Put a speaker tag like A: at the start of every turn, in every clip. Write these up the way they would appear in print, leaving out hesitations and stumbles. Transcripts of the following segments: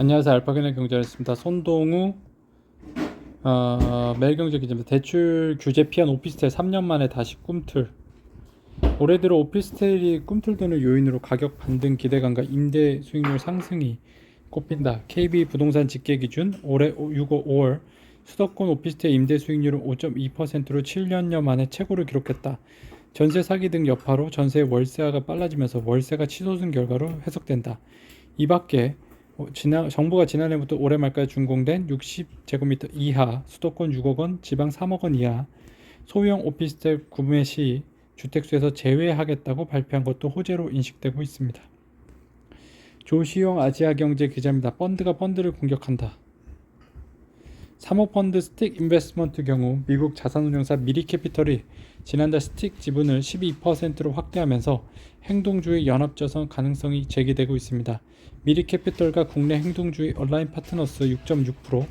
A: 안녕하세요. 알파견의 경제였습니다. 손동우 매일경제 기자입니다. 대출 규제 피한 오피스텔 3년 만에 다시 꿈틀. 올해 들어 오피스텔이 꿈틀드는 요인으로 가격 반등 기대감과 임대 수익률 상승이 꼽힌다. KB 부동산 집계 기준 올해 5월 수도권 오피스텔 임대 수익률은 5.2%로 7년여 만에 최고를 기록했다. 전세 사기 등 여파로 전세 월세화가 빨라지면서 월세가 치솟은 결과로 해석된다. 이 밖에 정부가 지난해부터 올해 말까지 준공된 60제곱미터 이하 수도권 6억 원, 지방 3억 원 이하 소형 오피스텔 구매 시 주택수에서 제외하겠다고 발표한 것도 호재로 인식되고 있습니다. 조시용 아시아경제 기자입니다. 펀드가 펀드를 공격한다. 사모펀드 스틱 인베스트먼트 경우 미국 자산운용사 미리캐피털이 지난달 스틱 지분을 12%로 확대하면서 행동주의 연합조성 가능성이 제기되고 있습니다. 미리캐피털과 국내 행동주의 온라인 파트너스 6.6%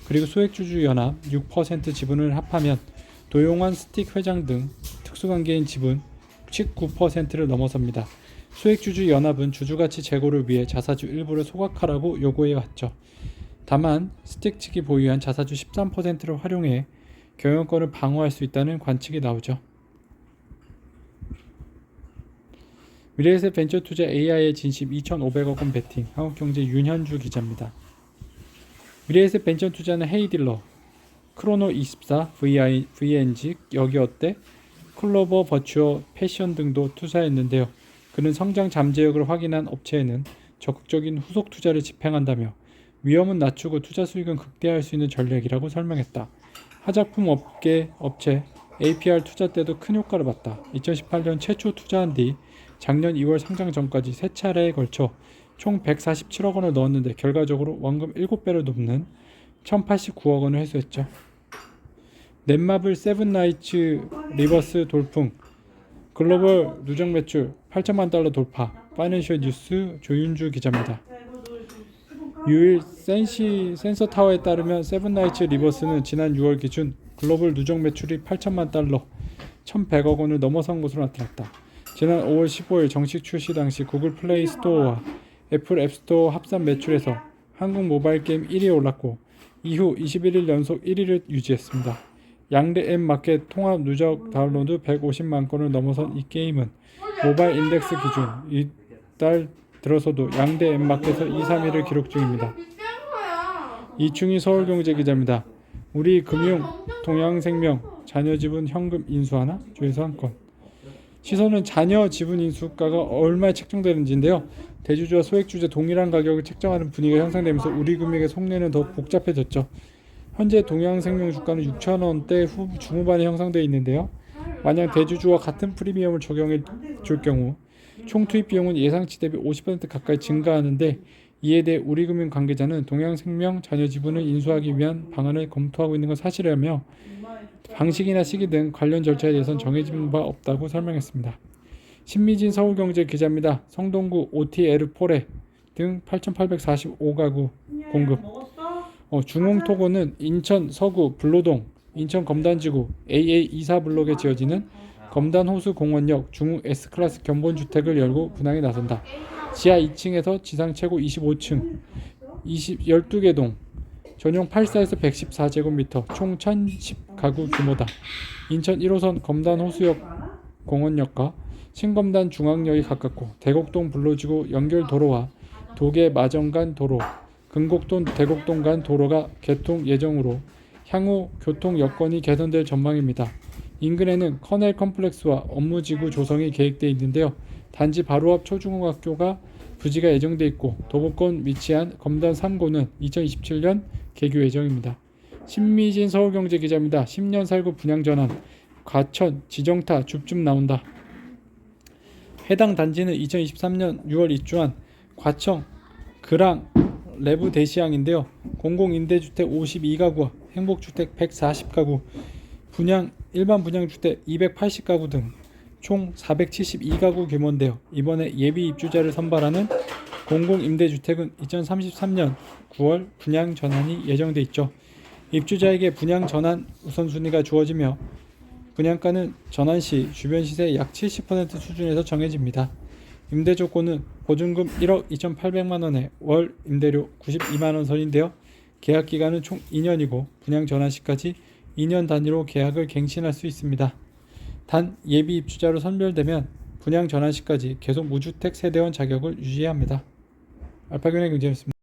A: 그리고 소액주주 연합 6% 지분을 합하면 도용환 스틱 회장 등 특수관계인 지분 19%를 넘어섭니다. 소액주주 연합은 주주가치 제고를 위해 자사주 일부를 소각하라고 요구해왔죠. 다만 스틱 측이 보유한 자사주 13%를 활용해 경영권을 방어할 수 있다는 관측이 나오죠. 미래에셋 벤처투자 AI의 진심 2,500억 원 베팅. 한국경제 윤현주 기자입니다. 미래에셋 벤처투자는 헤이딜러, 크로노24, VNG, 여기어때, 클로버 버추어 패션 등도 투자했는데요. 그는 성장 잠재력을 확인한 업체에는 적극적인 후속 투자를 집행한다며 위험은 낮추고 투자 수익은 극대화할 수 있는 전략이라고 설명했다. 화장품 업체 APR 투자 때도 큰 효과를 봤다. 2018년 최초 투자한 뒤 작년 2월 상장 전까지 3차례에 걸쳐 총 147억 원을 넣었는데 결과적으로 원금 7배를 넘는 1089억 원을 회수했죠. 넷마블 세븐나이츠 리버스 돌풍. 글로벌 누적 매출 8천만 달러 돌파. 파이낸셜 뉴스 조윤주 기자입니다. 유일 센서타워에 따르면 세븐나이츠 리버스는 지난 6월 기준 글로벌 누적 매출이 8천만 달러 1100억 원을 넘어선 것으로 나타났다. 지난 5월 15일 정식 출시 당시 구글 플레이 스토어와 애플 앱스토어 합산 매출에서 한국 모바일 게임 1위에 올랐고 이후 21일 연속 1위를 유지했습니다. 양대 앱 마켓 통합 누적 다운로드 150만 건을 넘어선 이 게임은 모바일 인덱스 기준 이달 들어서도 양대 앱 마켓에서 2, 3위를 기록 중입니다. 이충희 서울경제 기자입니다. 우리금융, 동양생명, 자녀 지분 현금 인수하나? 조회수 한 건. 시선은 자녀 지분 인수가가 얼마에 책정되는지인데요. 대주주와 소액주주 동일한 가격을 책정하는 분위기가 형성되면서 우리금융의 속내는 더 복잡해졌죠. 현재 동양생명 주가는 6,000원대 중후반에 형성되어 있는데요. 만약 대주주와 같은 프리미엄을 적용해 줄 경우 총 투입 비용은 예상치 대비 50% 가까이 증가하는데 이에 대해 우리금융 관계자는 동양생명 자녀 지분을 인수하기 위한 방안을 검토하고 있는 건 사실이라며 방식이나 시기 등 관련 절차에 대해서는 정해진 바 없다고 설명했습니다. 신미진 서울경제 기자입니다. 성동구 OTL 포레 등 8,845가구 공급. 중홍토고는 인천 서구 불로동, 인천 검단지구 AA24블록에 지어지는 검단호수공원역 중흥 S클래스 견본주택을 열고 분양에 나선다. 지하 2층에서 지상 최고 25층 12개 동 전용 8사에서 114제곱미터 총 1010가구 규모다. 인천 1호선 검단호수역 공원역과 신검단 중앙역이 가깝고 대곡동 불로지구 연결도로와 도계 마정 간 도로, 금곡동 대곡동 간 도로가 개통 예정으로 향후 교통 여건이 개선될 전망입니다. 인근에는 커넬 컴플렉스와 업무지구 조성이 계획되어 있는데요. 단지 바로 앞 초중고학교가 부지가 예정돼 있고 도보권 위치한 검단 3고는 2027년 개교 예정입니다. 신미진 서울경제 기자입니다. 10년 살고 분양 전환, 과천, 지정타, 줍줍 나온다. 해당 단지는 2023년 6월 입주한 과청, 그랑, 레브 대시항인데요. 공공임대주택 52가구와 행복주택 140가구, 일반 분양주택 280가구 등 총 472가구 규모인데요. 이번에 예비 입주자를 선발하는 공공임대주택은 2033년 9월 분양 전환이 예정돼 있죠. 입주자에게 분양 전환 우선순위가 주어지며 분양가는 전환 시 주변 시세의 약 70% 수준에서 정해집니다. 임대 조건은 보증금 1억 2,800만 원에 월 임대료 92만 원 선인데요. 계약 기간은 총 2년이고 분양 전환 시까지 2년 단위로 계약을 갱신할 수 있습니다. 단 예비 입주자로 선별되면 분양 전환 시까지 계속 무주택 세대원 자격을 유지해야 합니다. 알파견의 경제였습니다.